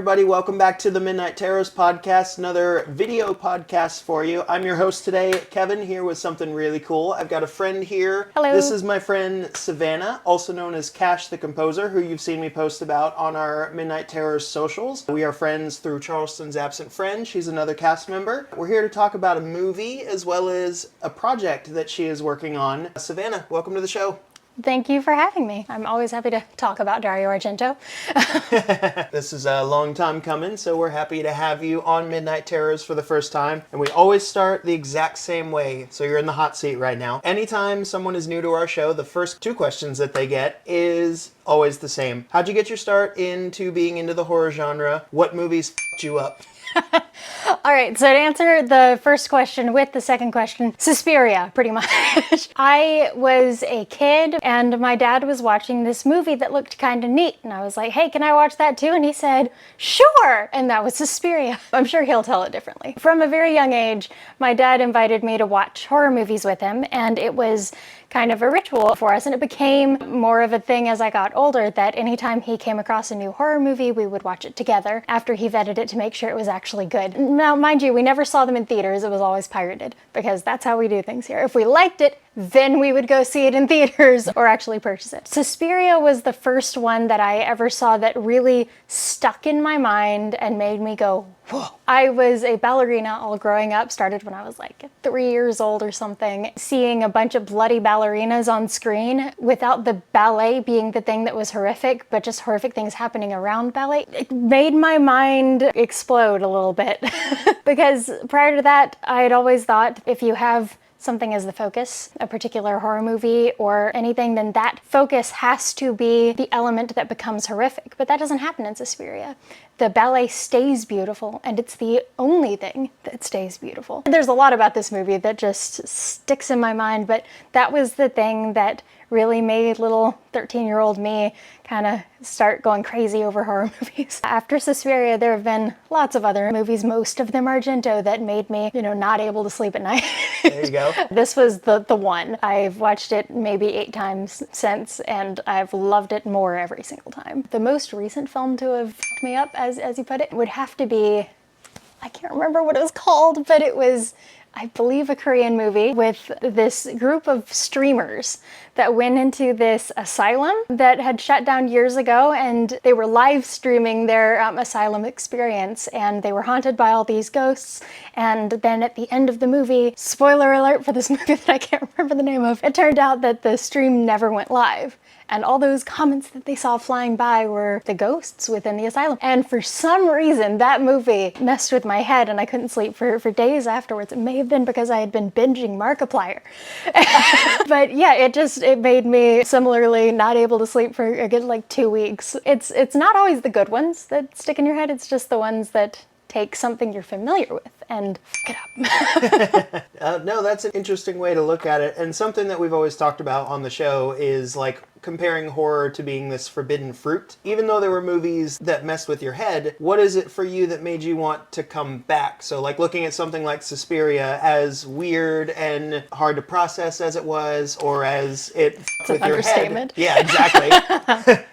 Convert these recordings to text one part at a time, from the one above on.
everybody. Welcome back to the Midnight Terrors podcast, another video podcast for you. I'm your host today, Kevin, here with something really cool. I've got a friend here. Hello. This is my friend Savannah, also known as Cash the Composer, who you've seen me post about on our Midnight Terrors socials. We are friends through Charleston's Absent Friend. She's another cast member. We're here to talk about a movie as well as a project that she is working on. Savannah, welcome to the show. Thank you for having me. I'm always happy to talk about Dario Argento. This is a long time coming, so we're happy to have you on Midnight Terrors for the first time. And we always start the exact same way, so you're in the hot seat right now. Anytime someone is new to our show, the first two questions that they get is always the same. How'd you get your start into being into the horror genre? What movies f***ed you up? All right, so to answer the first question with the second question, Suspiria, pretty much. I was a kid and my dad was watching this movie that looked kind of neat. And I was like, hey, can I watch that too? And he said, sure. And that was Suspiria. I'm sure he'll tell it differently. From a very young age, my dad invited me to watch horror movies with him. And it was kind of a ritual for us. And it became more of a thing as I got older that anytime he came across a new horror movie, we would watch it together after he vetted it to make sure it was actually good. Now, mind you, we never saw them in theaters. It was always pirated because that's how we do things here. If we liked it, then we would go see it in theaters or actually purchase it. Suspiria was the first one that I ever saw that really stuck in my mind and made me go, whoa. I was a ballerina all growing up, started when I was like 3 years old or something. Seeing a bunch of bloody ballerinas on screen without the ballet being the thing that was horrific, but just horrific things happening around ballet, it made my mind explode a little bit. Because prior to that, I had always thought if you have something as the focus, a particular horror movie or anything, then that focus has to be the element that becomes horrific. But that doesn't happen in Suspiria. The ballet stays beautiful, and it's the only thing that stays beautiful. There's a lot about this movie that just sticks in my mind, but that was the thing that really made little 13-year-old me kind of start going crazy over horror movies. After Suspiria, there have been lots of other movies, most of them Argento, that made me, not able to sleep at night. There you go. This was the one. I've watched it maybe 8 times since, and I've loved it more every single time. The most recent film to have f***ed me up, as you put it, would have to be, I can't remember what it was called, but it was, I believe, a Korean movie with this group of streamers that went into this asylum that had shut down years ago, and they were live streaming their asylum experience, and they were haunted by all these ghosts. And then at the end of the movie, spoiler alert for this movie that I can't remember the name of, it turned out that the stream never went live. And all those comments that they saw flying by were the ghosts within the asylum. And for some reason, that movie messed with my head and I couldn't sleep for days afterwards. It may have been because I had been binging Markiplier. But yeah, it made me similarly not able to sleep for a good 2 weeks. It's not always the good ones that stick in your head. It's just the ones that take something you're familiar with and f*** it up. No, that's an interesting way to look at it. And something that we've always talked about on the show is comparing horror to being this forbidden fruit. Even though there were movies that messed with your head, what is it for you that made you want to come back? So looking at something like Suspiria, as weird and hard to process as it was, or as it with your head. Yeah, exactly.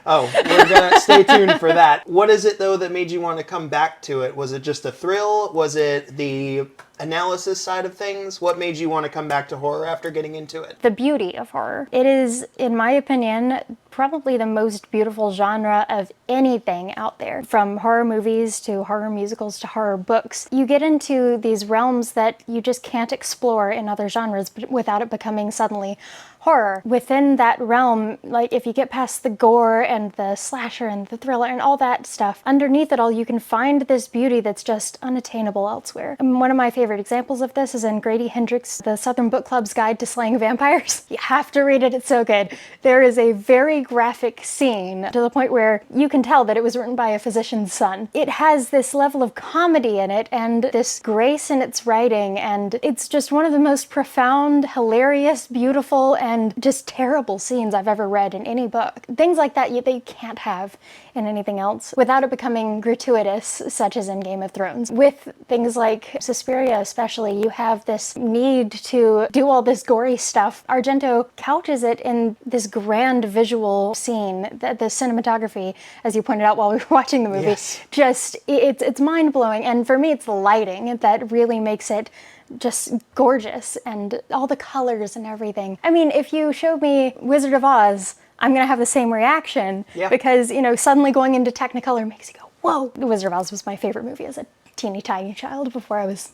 Oh, we're gonna stay tuned for that. What is it though that made you want to come back to it? Was it just a thrill? Was it the analysis side of things? What made you want to come back to horror after getting into it? The beauty of horror. It is, in my opinion, probably the most beautiful genre of anything out there. From horror movies to horror musicals to horror books, you get into these realms that you just can't explore in other genres without it becoming suddenly horror. Within that realm, if you get past the gore and the slasher and the thriller and all that stuff, underneath it all you can find this beauty that's just unattainable elsewhere. And one of my favorite examples of this is in Grady Hendrix' The Southern Book Club's Guide to Slaying Vampires. You have to read it, it's so good. There is a very graphic scene to the point where you can tell that it was written by a physician's son. It has this level of comedy in it and this grace in its writing, and it's just one of the most profound, hilarious, beautiful, and just terrible scenes I've ever read in any book. Things like that you can't have in anything else without it becoming gratuitous, such as in Game of Thrones. With things like Suspiria especially, you have this need to do all this gory stuff. Argento couches it in this grand visual visual scene, the cinematography, as you pointed out while we were watching the movie, Yes. just, it's mind-blowing. And for me, it's the lighting that really makes it just gorgeous, and all the colors and everything. I mean, if you showed me Wizard of Oz, I'm going to have the same reaction, Yeah. because, suddenly going into Technicolor makes you go, whoa. The Wizard of Oz was my favorite movie as a teeny tiny child before I was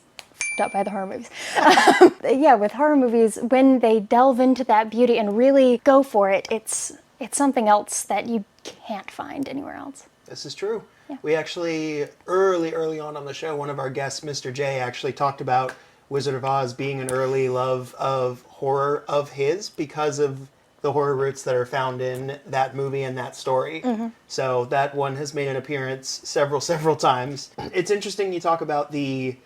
up by the horror movies. Yeah, with horror movies, when they delve into that beauty and really go for it, it's something else that you can't find anywhere else. This is true. Yeah. We actually, early on the show, one of our guests, Mr. J, actually talked about Wizard of Oz being an early love of horror of his because of the horror roots that are found in that movie and that story. Mm-hmm. So that one has made an appearance several times. It's interesting you talk about the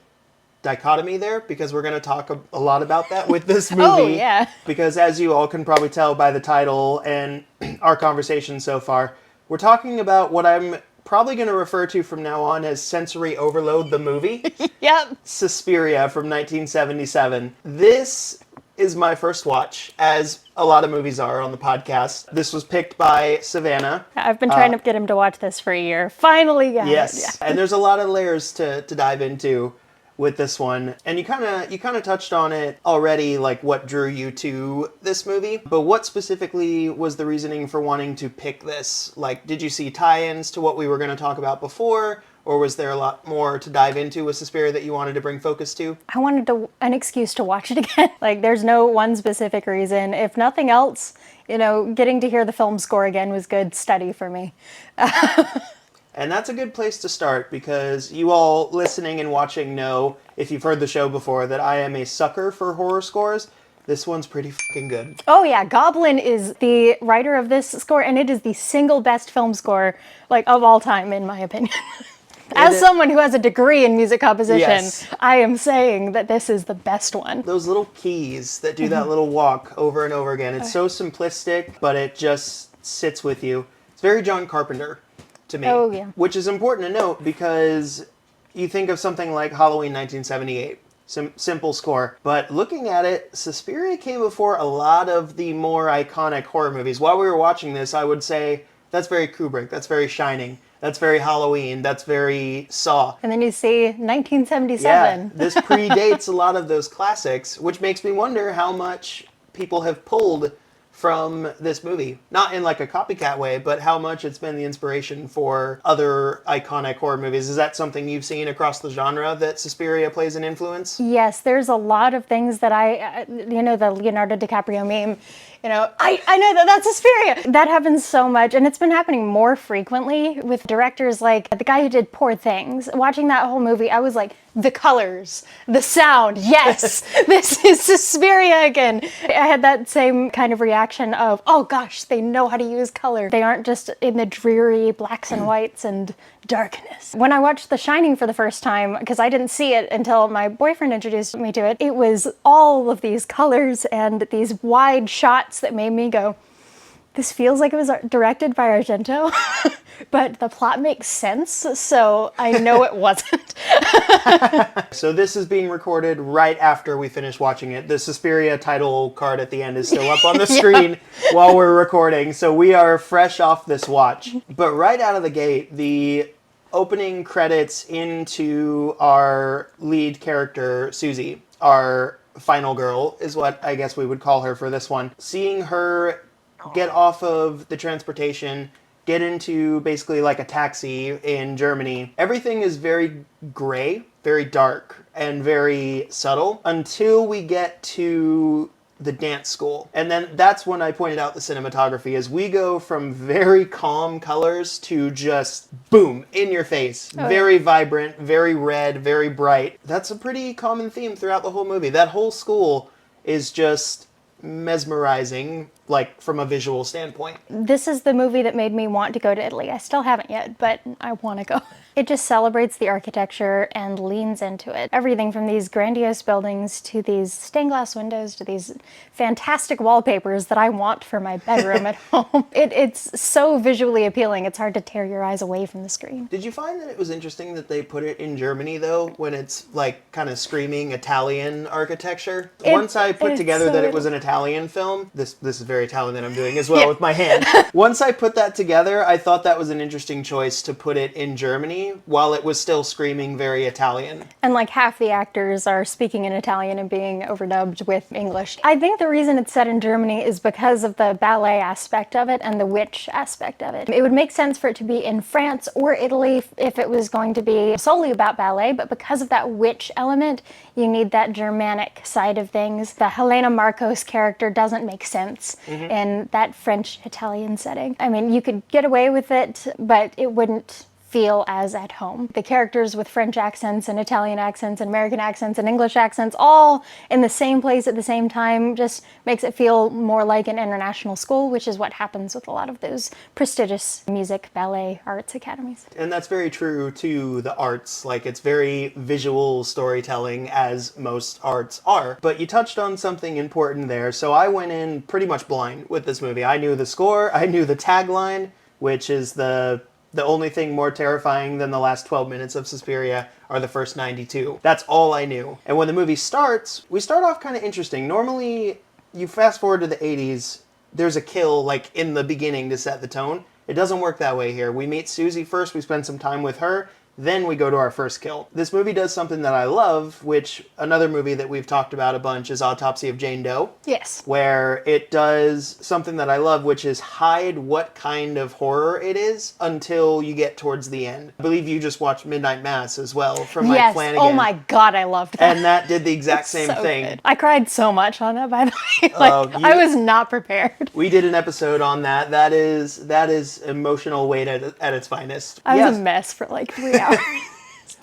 dichotomy there, because we're going to talk a lot about that with this movie. Oh, yeah. Because as you all can probably tell by the title and our conversation so far, we're talking about what I'm probably going to refer to from now on as Sensory Overload, the movie. Yep. Suspiria from 1977. This is my first watch, as a lot of movies are on the podcast. This was picked by Savannah. I've been trying to get him to watch this for a year. Finally got it. Yes, and there's a lot of layers to dive into with this one, and you kind of touched on it already, like what drew you to this movie. But what specifically was the reasoning for wanting to pick this? Like, did you see tie-ins to what we were going to talk about before, or was there a lot more to dive into with Suspiria that you wanted to bring focus to? I wanted an excuse to watch it again. Like, there's no one specific reason. If nothing else, getting to hear the film score again was good study for me. And that's a good place to start, because you all listening and watching know, if you've heard the show before, that I am a sucker for horror scores. This one's pretty fucking good. Oh yeah, Goblin is the writer of this score, and it is the single best film score, of all time, in my opinion. As someone who has a degree in music composition, Yes. I am saying that this is the best one. Those little keys that do that little walk over and over again. It's so simplistic, but it just sits with you. It's very John Carpenter to me. Oh, yeah. Which is important to note, because you think of something like Halloween 1978. Simple score. But looking at it, Suspiria came before a lot of the more iconic horror movies. While we were watching this, I would say that's very Kubrick, that's very Shining, that's very Halloween, that's very Saw. And then you see 1977. Yeah, this predates a lot of those classics, which makes me wonder how much people have pulled from this movie. Not in like a copycat way, but how much it's been the inspiration for other iconic horror movies. Is that something you've seen across the genre, that Suspiria plays an influence? Yes, there's a lot of things that the Leonardo DiCaprio meme, I know that's Suspiria. That happens so much, and it's been happening more frequently with directors like the guy who did Poor Things. Watching that whole movie, I was like, the colors, the sound, yes, this is Suspiria again. I had that same kind of reaction of, oh gosh, they know how to use color. They aren't just in the dreary blacks and whites and darkness. When I watched The Shining for the first time, because I didn't see it until my boyfriend introduced me to it, it was all of these colors and these wide shots that made me go, this feels like it was directed by Argento, but the plot makes sense, so I know it wasn't. So this is being recorded right after we finish watching it. The Suspiria title card at the end is still up on the screen while we're recording, so we are fresh off this watch. But right out of the gate, the opening credits into our lead character, Susie, our final girl, is what I guess we would call her for this one. Seeing her get off of the transportation, get into basically like a taxi in Germany. Everything is very gray, very dark, and very subtle until we get to the dance school. And then that's when I pointed out the cinematography, as we go from very calm colors to just boom, in your face. Very vibrant, very red, very bright. That's a pretty common theme throughout the whole movie. That whole school is just mesmerizing, like from a visual standpoint. This is the movie that made me want to go to Italy. I still haven't yet, but I want to go. It just celebrates the architecture and leans into it. Everything from these grandiose buildings to these stained glass windows to these fantastic wallpapers that I want for my bedroom at home. It's so visually appealing, it's hard to tear your eyes away from the screen. Did you find that it was interesting that they put it in Germany, though, when it's like kind of screaming Italian architecture? Once I put together that it was an Italian Italian film. This is very Italian that I'm doing as well with my hand. Once I put that together, I thought that was an interesting choice to put it in Germany while it was still screaming very Italian. And like half the actors are speaking in Italian and being overdubbed with English. I think the reason it's set in Germany is because of the ballet aspect of it and the witch aspect of it. It would make sense for it to be in France or Italy if it was going to be solely about ballet, but because of that witch element, you need that Germanic side of things. The Helena Marcos character doesn't make sense in that French-Italian setting. I mean, you could get away with it, but it wouldn't feel as at home. The characters with French accents and Italian accents and American accents and English accents all in the same place at the same time just makes it feel more like an international school, which is what happens with a lot of those prestigious music, ballet, arts academies. And that's very true to the arts. Like, it's very visual storytelling, as most arts are. But you touched on something important there. So I went in pretty much blind with this movie. I knew the score, I knew the tagline, which is the only thing more terrifying than the last 12 minutes of Suspiria are the first 92. That's all I knew. And when the movie starts, we start off kind of interesting. Normally, you fast forward to the 80s, there's a kill like in the beginning to set the tone. It doesn't work that way here. We meet Susie first, we spend some time with her, then we go to our first kill. This movie does something that I love, which another movie that we've talked about a bunch is Autopsy of Jane Doe. Yes. Where it does something that I love, which is hide what kind of horror it is until you get towards the end. I believe you just watched Midnight Mass as well from Mike Flanagan. Oh my God, I loved that. And that did the exact same so thing. Good. I cried so much on that, by the way. I was not prepared. We did an episode on that. That is emotional weight at its finest. I was a mess for like 3 hours.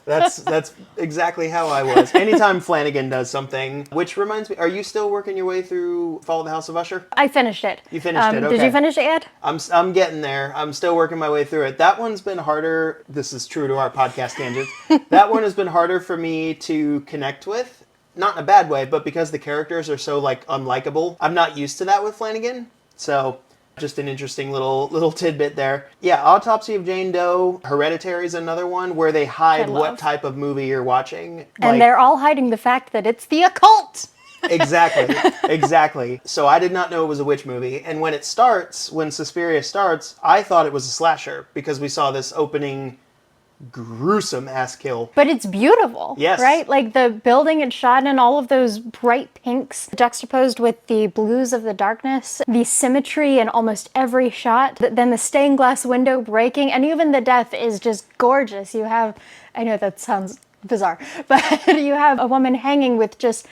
That's exactly how I was. Anytime Flanagan does something, which reminds me, are you still working your way through Fall of the House of Usher? I finished it. You finished it, okay. Did you finish it yet? I'm getting there. I'm still working my way through it. That one's been harder. This is true to our podcast tangents. That one has been harder for me to connect with. Not in a bad way, but because the characters are so like unlikable. I'm not used to that with Flanagan. So just an interesting little tidbit there. Yeah, Autopsy of Jane Doe, Hereditary is another one where they hide what type of movie you're watching. And they're all hiding the fact that it's the occult. Exactly. So I did not know it was a witch movie. And when Suspiria starts, I thought it was a slasher because we saw this opening gruesome ass kill. But it's beautiful. Yes. Right? Like the building it's shot in, all of those bright pinks juxtaposed with the blues of the darkness, the symmetry in almost every shot, then the stained glass window breaking, and even the death is just gorgeous. You have, I know that sounds bizarre, but you have a woman hanging with just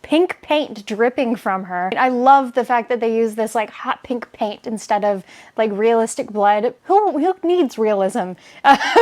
pink paint dripping from her. I love the fact that they use this like hot pink paint instead of like realistic blood. Who needs realism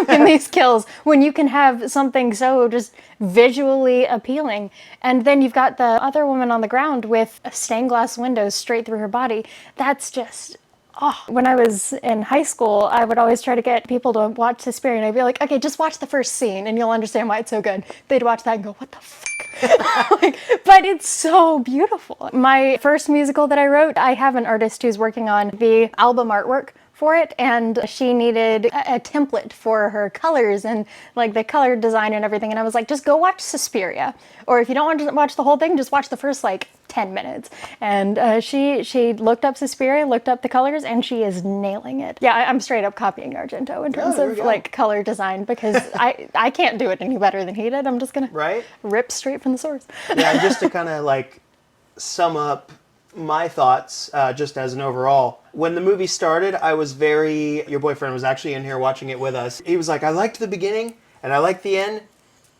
in these kills when you can have something so just visually appealing? And then you've got the other woman on the ground with a stained glass windows straight through her body. That's just... Oh, when I was in high school, I would always try to get people to watch Suspiria, and I'd be like, okay, just watch the first scene and you'll understand why it's so good. They'd watch that and go, what the fuck? But it's so beautiful. My first musical that I wrote, I have an artist who's working on the album artwork for it, and she needed a template for her colors and like the color design and everything, and I was like, just go watch Suspiria, or if you don't want to watch the whole thing, just watch the first like 10 minutes. And she looked up Suspiria, looked up the colors, and she is nailing it. Yeah, I'm straight up copying Argento in terms of like color design, because I can't do it any better than he did. I'm just gonna rip straight from the source. Yeah, just to kind of like sum up my thoughts, just as an overall. When the movie started, I was your boyfriend was actually in here watching it with us. He was like, I liked the beginning and I liked the end.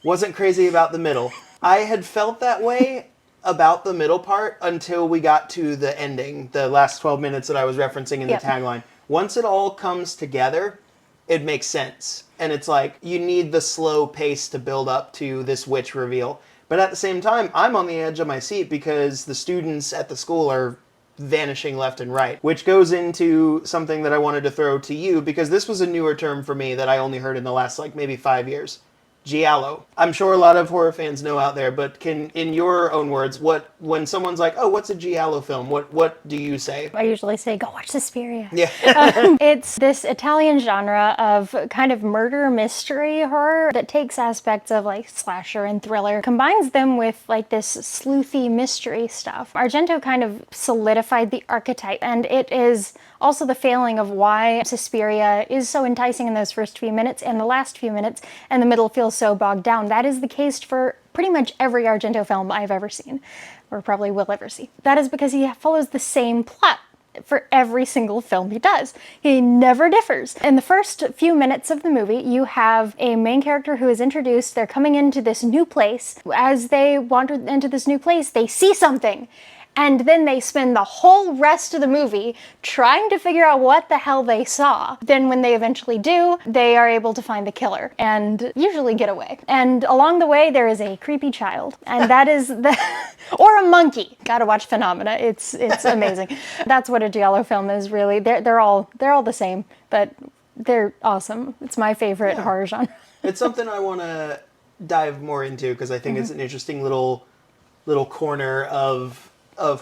Wasn't crazy about the middle. I had felt that way about the middle part until we got to the ending, the last 12 minutes that I was referencing in the tagline. Once it all comes together, it makes sense. And it's like, you need the slow pace to build up to this witch reveal. But at the same time, I'm on the edge of my seat because the students at the school are vanishing left and right, which goes into something that I wanted to throw to you, because this was a newer term for me that I only heard in the last like maybe 5 years. Giallo. I'm sure a lot of horror fans know out there, but in your own words, when someone's like, "Oh, what's a Giallo film?" What do you say? I usually say, go watch Suspiria. Yeah. It's this Italian genre of kind of murder mystery horror that takes aspects of like slasher and thriller, combines them with like this sleuthy mystery stuff. Argento kind of solidified the archetype, and it is also the failing of why Suspiria is so enticing in those first few minutes and the last few minutes, and the middle feels so bogged down. That is the case for pretty much every Argento film I've ever seen, or probably will ever see. That is because he follows the same plot for every single film he does. He never differs. In the first few minutes of the movie, you have a main character who is introduced. They're coming into this new place. As they wander into this new place, they see something. And then they spend the whole rest of the movie trying to figure out what the hell they saw. Then when they eventually do, they are able to find the killer and usually get away. And along the way, there is a creepy child. And that is the... or a monkey. Gotta watch Phenomena. It's amazing. That's what a Giallo film is, really. They're all the same, but they're awesome. It's my favorite horror genre. It's something I want to dive more into because I think it's an interesting little corner of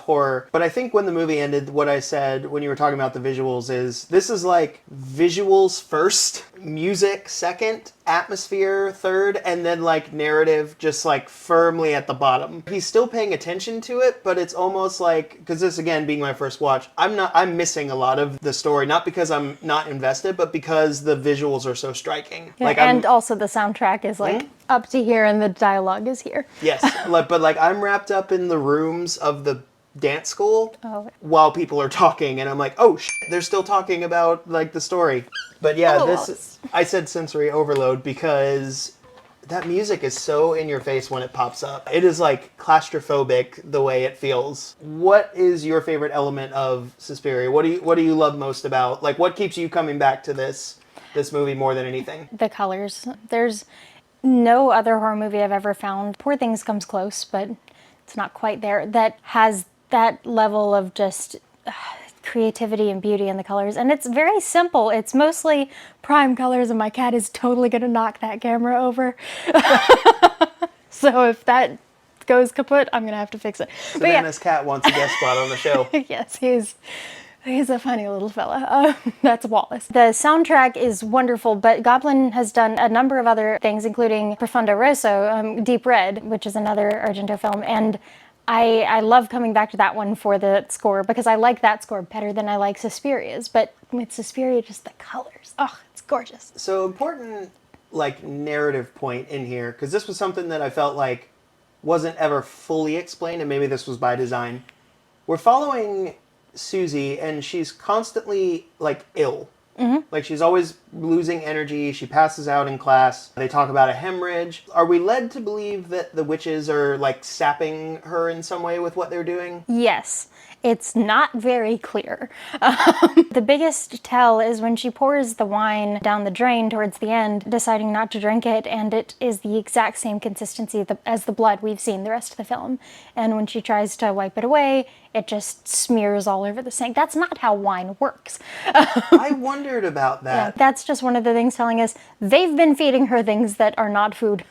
horror. But I think when the movie ended, what I said when you were talking about the visuals is this is like visuals first, music second, atmosphere third, and then like narrative just like firmly at the bottom. He's still paying attention to it, but it's almost like, because this again being my first watch, I'm missing a lot of the story, not because I'm not invested, but because the visuals are so striking. Yeah, and also the soundtrack is like up to here and the dialogue is here. Yes, but like I'm wrapped up in the rooms of the dance school while people are talking, and I'm like, oh shit, they're still talking about like the story. But yeah, I said sensory overload because that music is so in your face when it pops up. It is like claustrophobic the way it feels. What is your favorite element of Suspiria? What do you love most about, like, what keeps you coming back to this movie more than anything? The colors. There's no other horror movie I've ever found. Poor Things comes close, but it's not quite there. That has that level of just creativity and beauty in the colors. And it's very simple. It's mostly prime colors, and my cat is totally going to knock that camera over. So if that goes kaput, I'm going to have to fix it. Savannah's cat wants a guest spot on the show. Yes, he's a funny little fella. That's Wallace. The soundtrack is wonderful, but Goblin has done a number of other things, including Profondo Rosso, Deep Red, which is another Argento film, and I love coming back to that one for the score because I like that score better than I like Suspiria's. But with Suspiria, just the colors. Oh, it's gorgeous. So important, like, narrative point in here, because this was something that I felt like wasn't ever fully explained, and maybe this was by design. We're following Susie, and she's constantly, like, ill. Mm-hmm. Like, she's always losing energy. She passes out in class. They talk about a hemorrhage. Are we led to believe that the witches are, like, sapping her in some way with what they're doing? Yes. It's not very clear. The biggest tell is when she pours the wine down the drain towards the end, deciding not to drink it, and it is the exact same consistency as the blood we've seen the rest of the film. And when she tries to wipe it away, it just smears all over the sink. That's not how wine works. I wondered about that. Yeah, that's just one of the things telling us they've been feeding her things that are not food.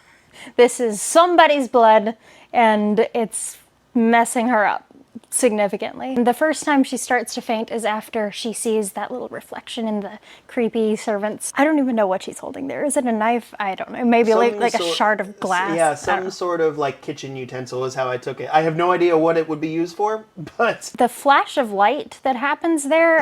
This is somebody's blood, and it's messing her up significantly. The first time she starts to faint is after she sees that little reflection in the creepy servants. I don't even know what she's holding there. Is it a knife? I don't know. Maybe like a shard of glass. Yeah, some sort of like kitchen utensil is how I took it. I have no idea what it would be used for, but... The flash of light that happens there...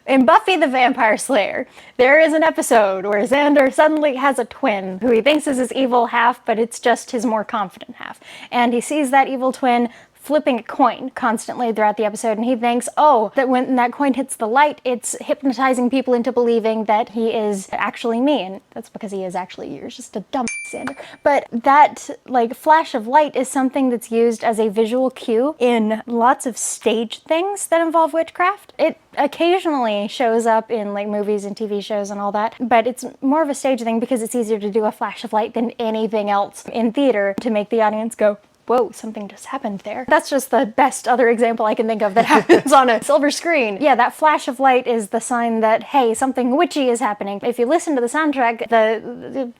In Buffy the Vampire Slayer, there is an episode where Xander suddenly has a twin who he thinks is his evil half, but it's just his more confident half. And he sees that evil twin flipping a coin constantly throughout the episode, and he thinks, oh, that when that coin hits the light, it's hypnotizing people into believing that he is actually me, and that's because he is actually you. You're just a dumb Xander. But that, like, flash of light is something that's used as a visual cue in lots of stage things that involve witchcraft. It occasionally shows up in, like, movies and TV shows and all that, but it's more of a stage thing because it's easier to do a flash of light than anything else in theater to make the audience go, whoa, something just happened there. That's just the best other example I can think of that happens on a silver screen. Yeah, that flash of light is the sign that, hey, something witchy is happening. If you listen to the soundtrack, the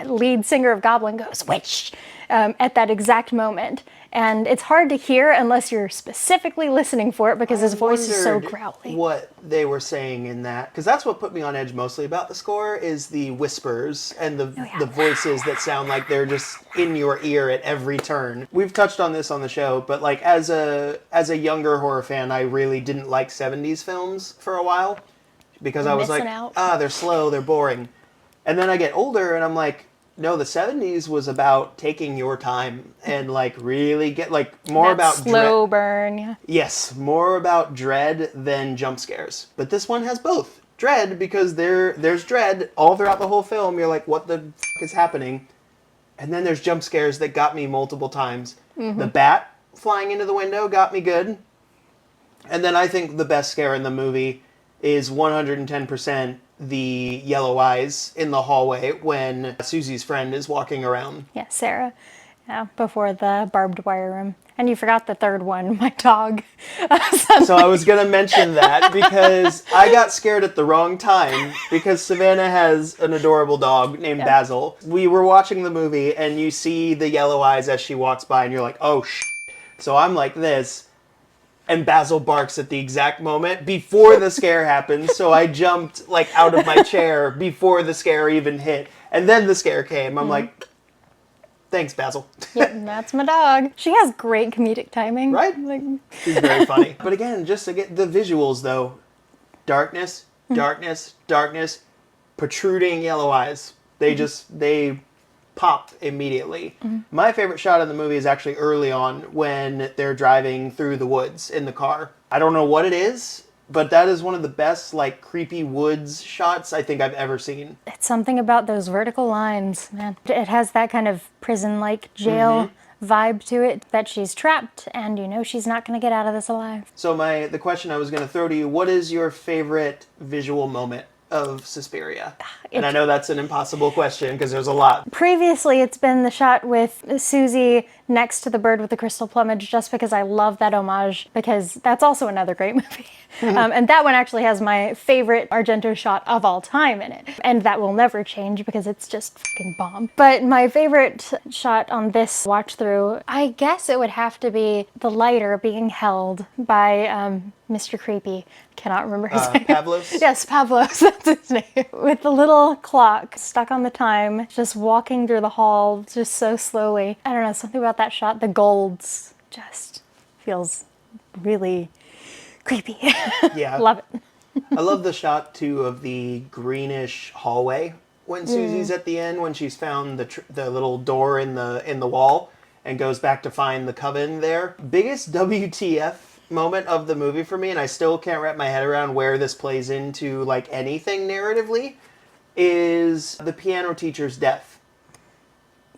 lead singer of Goblin goes, witch, at that exact moment. And it's hard to hear unless you're specifically listening for it because his voice is so growly. What they were saying in that, because that's what put me on edge mostly about the score, is the whispers and the voices that sound like they're just in your ear at every turn. We've touched on this on the show, but like as a younger horror fan, I really didn't like 70s films for a while because I was like, they're slow, they're boring. And then I get older and I'm like, no, the 70s was about taking your time and like really get like more about slow burn. Yeah. Yes, more about dread than jump scares. But this one has both. Dread because there's dread all throughout the whole film. You're like, what the f*** is happening? And then there's jump scares that got me multiple times. Mm-hmm. The bat flying into the window got me good. And then I think the best scare in the movie is 110% the yellow eyes in the hallway when Susie's friend is walking around. Yeah, Sarah. Yeah, before the barbed wire room. And you forgot the third one, my dog. So I was going to mention that because I got scared at the wrong time because Savannah has an adorable dog named Basil. We were watching the movie and you see the yellow eyes as she walks by and you're like, oh, So I'm like this. And Basil barks at the exact moment before the scare happens. So I jumped like out of my chair before the scare even hit. And then the scare came. I'm like, thanks, Basil. Yep, that's my dog. She has great comedic timing. Right? She's very funny. But again, just to get the visuals though. Darkness, darkness, darkness, protruding yellow eyes. They pop immediately. My favorite shot in the movie is actually early on when they're driving through the woods in the car. I don't know what it is, but that is one of the best like creepy woods shots I think I've ever seen. It's something about those vertical lines, man. It has that kind of prison-like jail vibe to it that she's trapped and you know she's not going to get out of this alive. So the question I was going to throw to you, what is your favorite visual moment of Suspiria? And I know that's an impossible question because there's a lot. Previously, it's been the shot with Susie next to the bird with the crystal plumage just because I love that homage because that's also another great movie. And that one actually has my favorite Argento shot of all time in it. And that will never change because it's just fucking bomb. But my favorite shot on this watch through, I guess it would have to be the lighter being held by Mr. Creepy. Cannot remember his name. Pavlos? Yes, Pavlos, that's his name. With the little clock stuck on the time, just walking through the hall just so slowly. I don't know, something about that shot, the golds, just feels really creepy. Yeah. Love it. I love the shot, too, of the greenish hallway when Susie's at the end, when she's found the little door in the wall and goes back to find the coven there. Biggest WTF moment of the movie for me, and I still can't wrap my head around where this plays into like anything narratively, is the piano teacher's death.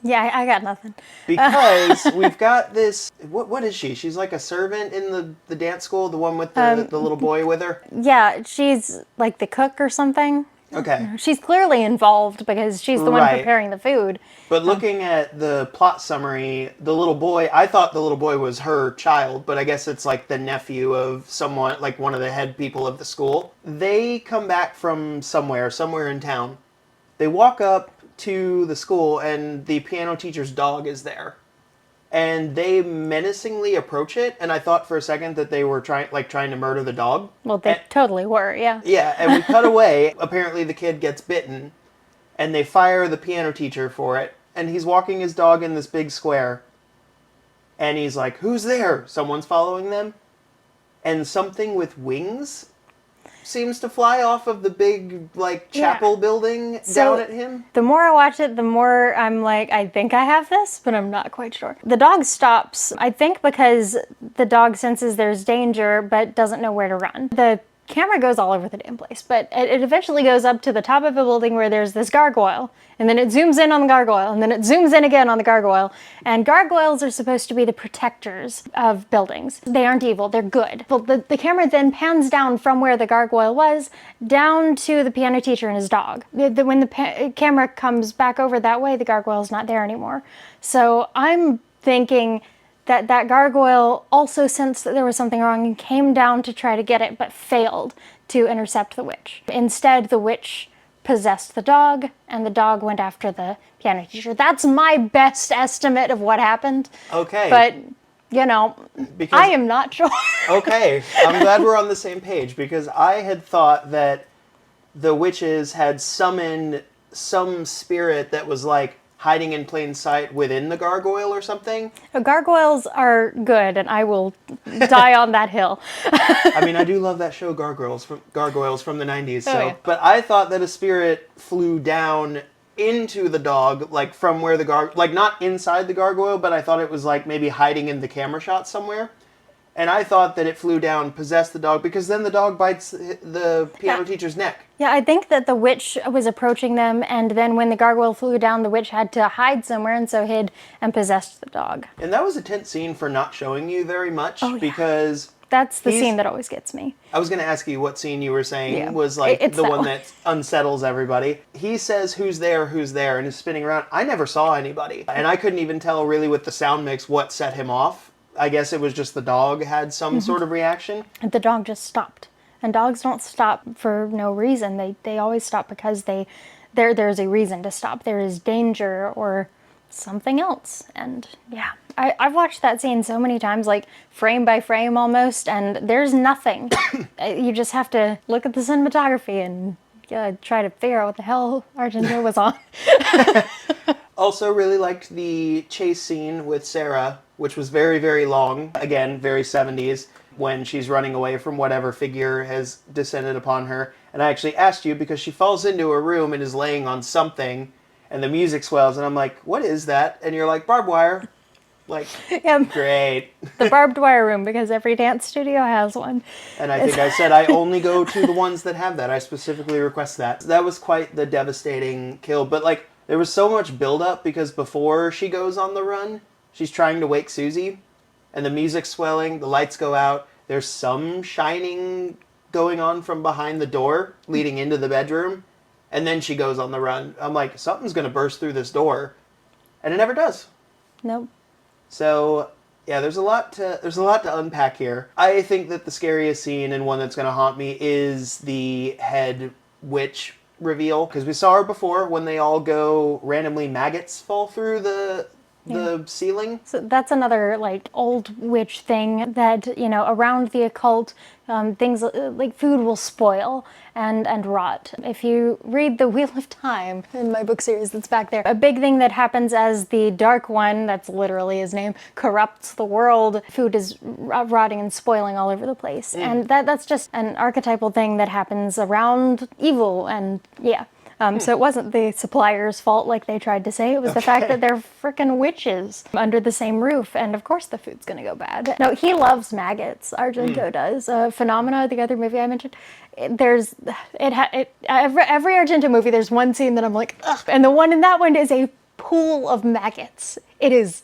Yeah, I got nothing. Because we've got this, what is she? She's like a servant in the dance school, the one with the little boy with her? Yeah, she's like the cook or something. Okay. She's clearly involved because she's the one preparing the food. But looking at the plot summary, the little boy, I thought the little boy was her child, but I guess it's like the nephew of someone, like one of the head people of the school. They come back from somewhere in town. They walk up to the school and the piano teacher's dog is there. And they menacingly approach it, and I thought for a second that they were trying to murder the dog. Well, they totally were, yeah. Yeah, and we cut away. Apparently the kid gets bitten, and they fire the piano teacher for it. And he's walking his dog in this big square. And he's like, who's there? Someone's following them. And something with wings seems to fly off of the big, like, chapel building down at him. The more I watch it, the more I'm like, I think I have this, but I'm not quite sure. The dog stops, I think because the dog senses there's danger, but doesn't know where to run. The camera goes all over the damn place, but it eventually goes up to the top of a building where there's this gargoyle, and then it zooms in on the gargoyle, and then it zooms in again on the gargoyle. And gargoyles are supposed to be the protectors of buildings. They aren't evil, they're good. But the camera then pans down from where the gargoyle was, down to the piano teacher and his dog. When the camera comes back over that way, the gargoyle's not there anymore. So I'm thinking that gargoyle also sensed that there was something wrong and came down to try to get it, but failed to intercept the witch. Instead, the witch possessed the dog, and the dog went after the piano teacher. That's my best estimate of what happened. Okay. But, because I am not sure. Okay, I'm glad we're on the same page, because I had thought that the witches had summoned some spirit that was like hiding in plain sight within the gargoyle or something. Gargoyles are good, and I will die on that hill. I mean, I do love that show, Gargoyles from the 90s. So, Oh, yeah. But I thought that a spirit flew down into the dog, like from where like not inside the gargoyle, but I thought it was like maybe hiding in the camera shot somewhere. And I thought that it flew down, possessed the dog, because then the dog bites the piano teacher's neck. Yeah, I think that the witch was approaching them, and then when the gargoyle flew down, the witch had to hide somewhere, and so hid and possessed the dog. And that was a tense scene for not showing you very much, Oh, yeah. because That's the scene that always gets me. I was going to ask you what scene you were saying Yeah. was like It's the that one one. that unsettles everybody. He says, who's there, and is spinning around. I never saw anybody. And I couldn't even tell really with the sound mix what set him off. I guess it was just the dog had some sort of reaction. And the dog just stopped. And dogs don't stop for no reason. They always stop because there's a reason to stop. There is danger or something else. And yeah, I've watched that scene so many times, like frame by frame almost, and there's nothing. You just have to look at the cinematography and try to figure out what the hell Argento was on. Also really liked the chase scene with Sarah, which was very, very long. Again, very 70s, when she's running away from whatever figure has descended upon her. And I actually asked you because she falls into a room and is laying on something, and the music swells, and I'm like, what is that? And you're like, barbed wire. Like, Yeah, great. the barbed wire room, because every dance studio has one. And I think I said I only go to the ones that have that. I specifically request that. That was quite the devastating kill. But, like, there was so much buildup because before she goes on the run, she's trying to wake Susie, and the music's swelling, the lights go out, there's some shining going on from behind the door leading into the bedroom, and then she goes on the run. I'm like, something's going to burst through this door, and it never does. Nope. So, yeah, there's a lot to unpack here. I think that the scariest scene, and one that's going to haunt me, is the head witch reveal, because we saw her before when they all go randomly, maggots fall through the ceiling. So that's another like old witch thing that, around the occult, things like food will spoil and rot. If you read The Wheel of Time in my book series that's back there, a big thing that happens as the Dark One, that's literally his name, corrupts the world, food is rotting and spoiling all over the place. And that's just an archetypal thing that happens around evil, and yeah. So it wasn't the supplier's fault like they tried to say. It was the fact that they're frickin' witches under the same roof. And of course the food's gonna go bad. No, he loves maggots. Argento does. Phenomena, the other movie I mentioned, every Argento movie, there's one scene that I'm like, ugh. And the one in that one is a pool of maggots. It is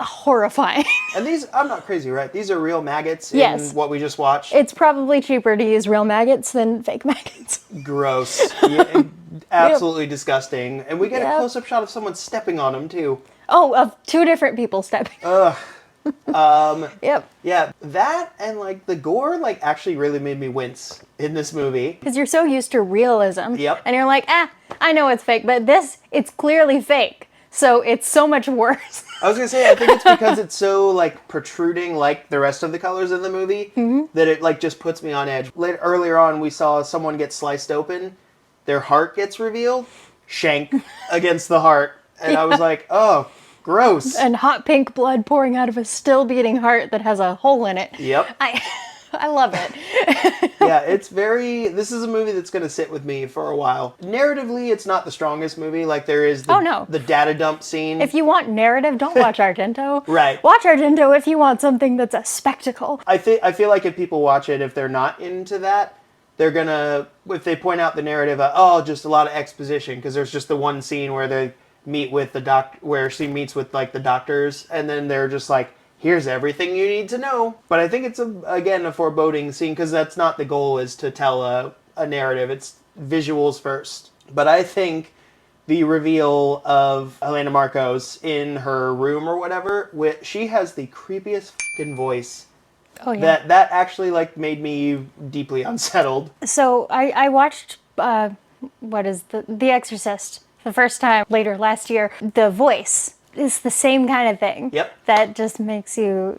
horrifying. And these, I'm not crazy, right? These are real maggots Yes. in what we just watched. It's probably cheaper to use real maggots than fake maggots. Gross. Yeah, absolutely disgusting. And we get a Yep. close-up shot of someone stepping on them, too. Oh, of two different people stepping. Yep. Yeah, that and, like, the gore, like, actually really made me wince in this movie. Because you're so used to realism. Yep. And you're like, I know it's fake, but this, it's clearly fake. So it's so much worse. I was going to say, I think it's because it's so, like, protruding like the rest of the colors in the movie that it, like, just puts me on edge. Earlier on, we saw someone get sliced open. Their heart gets revealed. Shank against the heart. And I was like, oh, gross. And hot pink blood pouring out of a still beating heart that has a hole in it. Yep. I love it. Yeah, this is a movie that's going to sit with me for a while. Narratively, it's not the strongest movie. Like, there is the data dump scene. If you want narrative, don't watch Argento. Right. Watch Argento if you want something that's a spectacle. I feel like if people watch it, if they're not into that, they're going to, if they point out the narrative, just a lot of exposition, because there's just the one scene where they meet with where she meets with, like, the doctors, and then they're just like, here's everything you need to know. But I think it's, a foreboding scene, because that's not the goal, is to tell a narrative. It's visuals first. But I think the reveal of Helena Marcos in her room or whatever, she has the creepiest fucking voice. Oh yeah. That actually like made me deeply unsettled. So I watched what is the Exorcist the first time later last year. The voice is the same kind of thing. Yep. That just makes you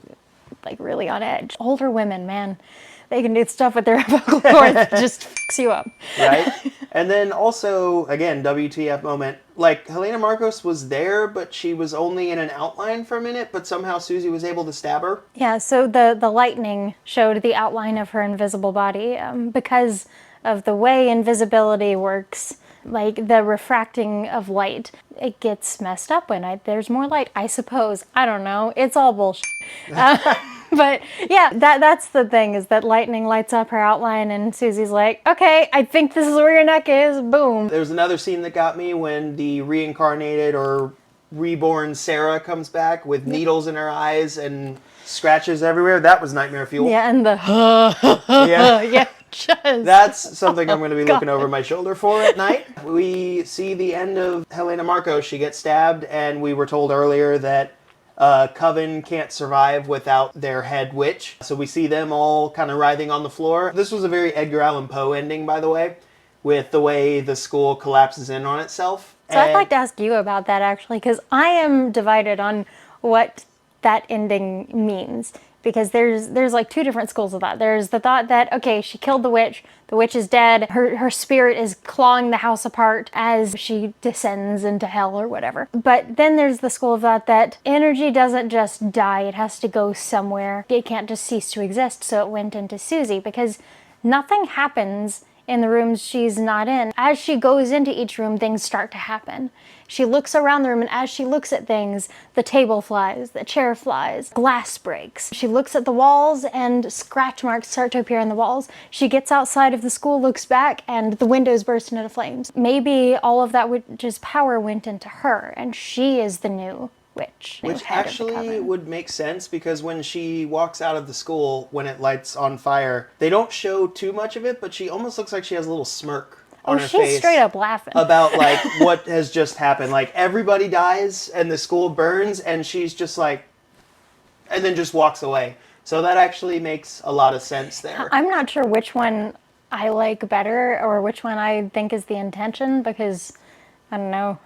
like really on edge. Older women, man, they can do stuff with their vocal cords that just fucks you up. Right? And then also, again, WTF moment. Like, Helena Marcos was there, but she was only in an outline for a minute, but somehow Susie was able to stab her. Yeah, so the lightning showed the outline of her invisible body because of the way invisibility works. Like the refracting of light, it gets messed up when there's more light, I suppose. I don't know. It's all bullshit. But yeah, that's the thing, is that lightning lights up her outline and Susie's like, okay, I think this is where your neck is. Boom. There's another scene that got me when the reincarnated or reborn Sarah comes back with needles in her eyes and scratches everywhere. That was nightmare fuel. Yeah, and the Yeah. yeah. Just. That's something I'm going to be looking over my shoulder for at night. We see the end of Helena Marcos. She gets stabbed, and we were told earlier that Coven can't survive without their head witch. So we see them all kind of writhing on the floor. This was a very Edgar Allan Poe ending, by the way, with the way the school collapses in on itself. So I'd like to ask you about that, actually, because I am divided on what that ending means. Because there's like two different schools of thought. There's the thought that, okay, she killed the witch is dead, her spirit is clawing the house apart as she descends into hell or whatever. But then there's the school of thought that energy doesn't just die, it has to go somewhere. It can't just cease to exist, so it went into Susie, because nothing happens in the rooms she's not in. As she goes into each room, things start to happen. She looks around the room, and as she looks at things, the table flies, the chair flies, glass breaks. She looks at the walls, and scratch marks start to appear on the walls. She gets outside of the school, looks back, and the windows burst into flames. Maybe all of that witch's power went into her, and she is the new witch. Which actually would make sense, because when she walks out of the school, when it lights on fire, they don't show too much of it, but she almost looks like she has a little smirk on her face. She's straight up laughing. About, like, what has just happened. Like, everybody dies, and the school burns, and she's just like, and then just walks away. So that actually makes a lot of sense there. I'm not sure which one I like better, or which one I think is the intention, because, I don't know,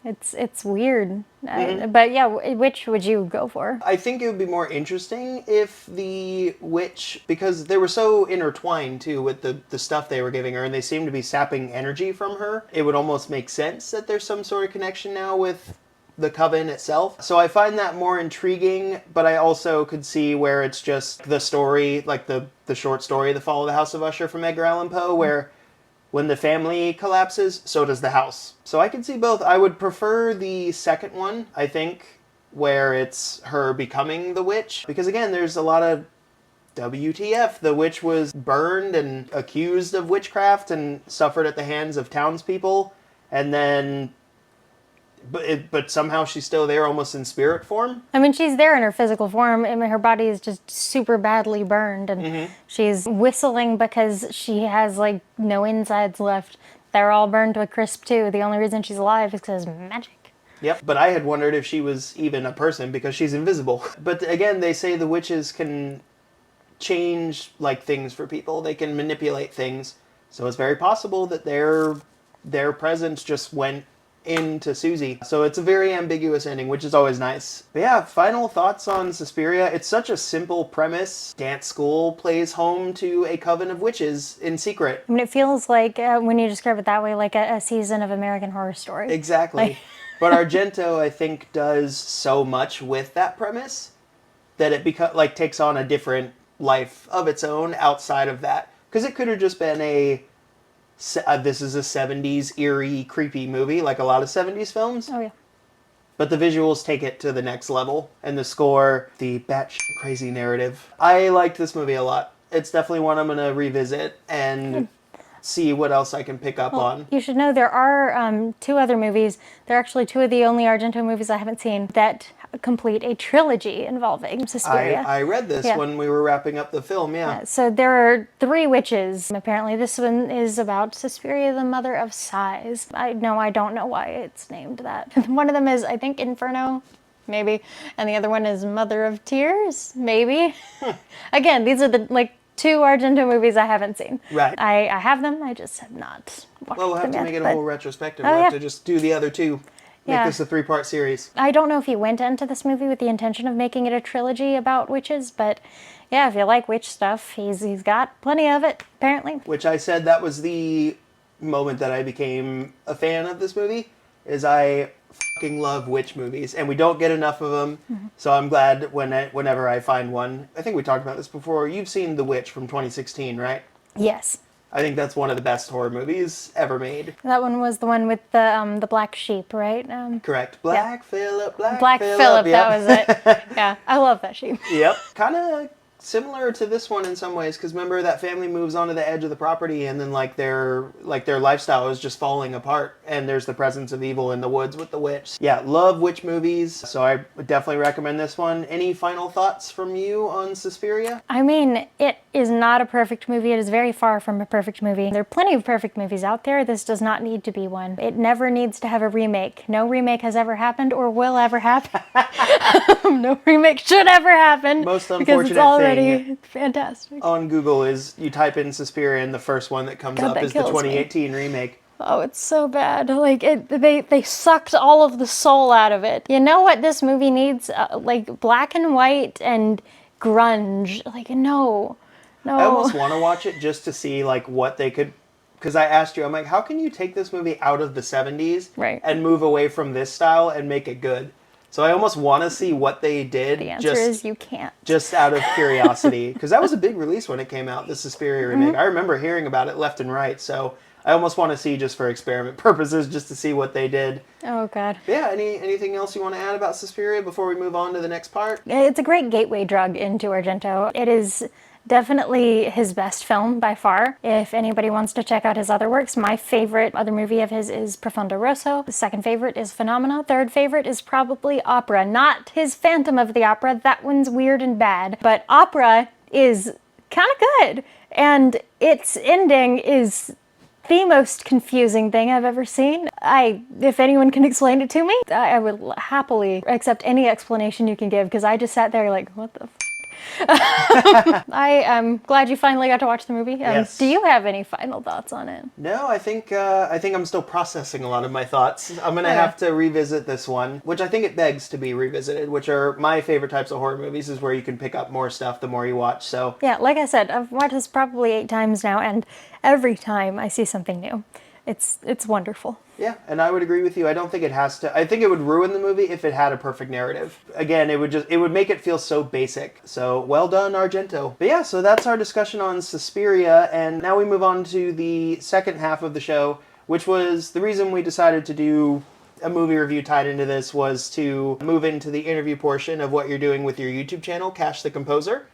it's weird. But yeah, which would you go for? I think it would be more interesting if the witch, because they were so intertwined too with the stuff they were giving her, and they seem to be sapping energy from her. It would almost make sense that there's some sort of connection now with the Coven itself. So I find that more intriguing, but I also could see where it's just the story, like the short story, The Fall of the House of Usher from Edgar Allan Poe, where when the family collapses, so does the house. So I can see both. I would prefer the second one, I think, where it's her becoming the witch. Because again, there's a lot of WTF. The witch was burned and accused of witchcraft and suffered at the hands of townspeople. And then, but somehow she's still there almost in spirit form. I mean, she's there in her physical form. I mean, her body is just super badly burned, and she's whistling because she has, like, no insides left. They're all burned to a crisp, too. The only reason she's alive is because of magic. Yep, but I had wondered if she was even a person because she's invisible. But again, they say the witches can change, like, things for people. They can manipulate things. So it's very possible that their presence just went into Susie. So it's a very ambiguous ending, which is always nice. But yeah, final thoughts on Suspiria. It's such a simple premise. Dance school plays home to a coven of witches in secret. I mean, it feels like, when you describe it that way, like a season of American Horror Story. Exactly. But Argento, I think, does so much with that premise that it takes on a different life of its own outside of that. Because it could have just been this is a 70s eerie, creepy movie, like a lot of 70s films. Oh, yeah. But the visuals take it to the next level. And the score, the batshit crazy narrative. I liked this movie a lot. It's definitely one I'm going to revisit and see what else I can pick up on. You should know there are two other movies. They're actually two of the only Argento movies I haven't seen that complete a trilogy involving Suspiria. I read this Yeah. when we were wrapping up the film, yeah. So there are 3 witches. Apparently this one is about Suspiria, the mother of sighs. I don't know why it's named that. One of them is, I think, Inferno, maybe. And the other one is Mother of Tears, maybe. Again, these are the 2 Argento movies I haven't seen. Right. I have them, I just have not watched Well, we'll have them to yet, make it a but whole retrospective. Oh, We'll have yeah. to just do the other 2. Make Yeah. this a 3-part series. I don't know if he went into this movie with the intention of making it a trilogy about witches, but yeah, if you like witch stuff, he's got plenty of it, apparently. Which I said that was the moment that I became a fan of this movie, is I fucking love witch movies, and we don't get enough of them, so I'm glad whenever I find one. I think we talked about this before. You've seen The Witch from 2016, right? Yes. I think that's one of the best horror movies ever made. That one was the one with the black sheep, right? Correct. Black Phillip, Black Phillip. Phillip, Yep. that was it. Yeah, I love that sheep. Yep. Kind of similar to this one in some ways, because remember that family moves onto the edge of the property, and then their lifestyle is just falling apart, and there's the presence of evil in the woods with the witch. Yeah, love witch movies, so I would definitely recommend this one. Any final thoughts from you on Suspiria? I mean, it is not a perfect movie. It is very far from a perfect movie. There are plenty of perfect movies out there. This does not need to be one. It never needs to have a remake. No remake has ever happened or will ever happen. No remake should ever happen. Most because unfortunate it's already thing fantastic. on Google is you type in Suspiria, and the first one that comes God, up that is the kills me. 2018 remake. Oh, it's so bad. They sucked all of the soul out of it. You know what this movie needs? Black and white and grunge. No. I almost want to watch it just to see what they could, because I asked you, I'm like, how can you take this movie out of the 70s Right. and move away from this style and make it good? So I almost want to see what they did. The answer is you can't. Just out of curiosity, because that was a big release when it came out, the Suspiria remake. I remember hearing about it left and right, so I almost want to see, just for experiment purposes, just to see what they did. Oh, God. But yeah, anything else you want to add about Suspiria before we move on to the next part? It's a great gateway drug into Argento. It is definitely his best film by far. If anybody wants to check out his other works, my favorite other movie of his is Profondo Rosso. The second favorite is Phenomena. Third favorite is probably Opera. Not his Phantom of the Opera. That one's weird and bad. But Opera is kind of good. And its ending is the most confusing thing I've ever seen. If anyone can explain it to me, I would happily accept any explanation you can give, because I just sat there what the I am glad you finally got to watch the movie. Yes. Do you have any final thoughts on it? No, I think I'm still processing a lot of my thoughts. I'm gonna Okay. have to revisit this one, which I think it begs to be revisited. Which are my favorite types of horror movies, is where you can pick up more stuff the more you watch. So Yeah, like I said, I've watched this probably 8 times now, and every time I see something new. It's wonderful. yeah, and I would agree with you. I don't think it has to. I think it would ruin the movie if it had a perfect narrative. Again, it would make it feel so basic. So well done, Argento. But yeah, so that's our discussion on Suspiria, and now we move on to the second half of the show, which was the reason we decided to do a movie review tied into this, was to move into the interview portion of what you're doing with your YouTube channel, Cash the Composer.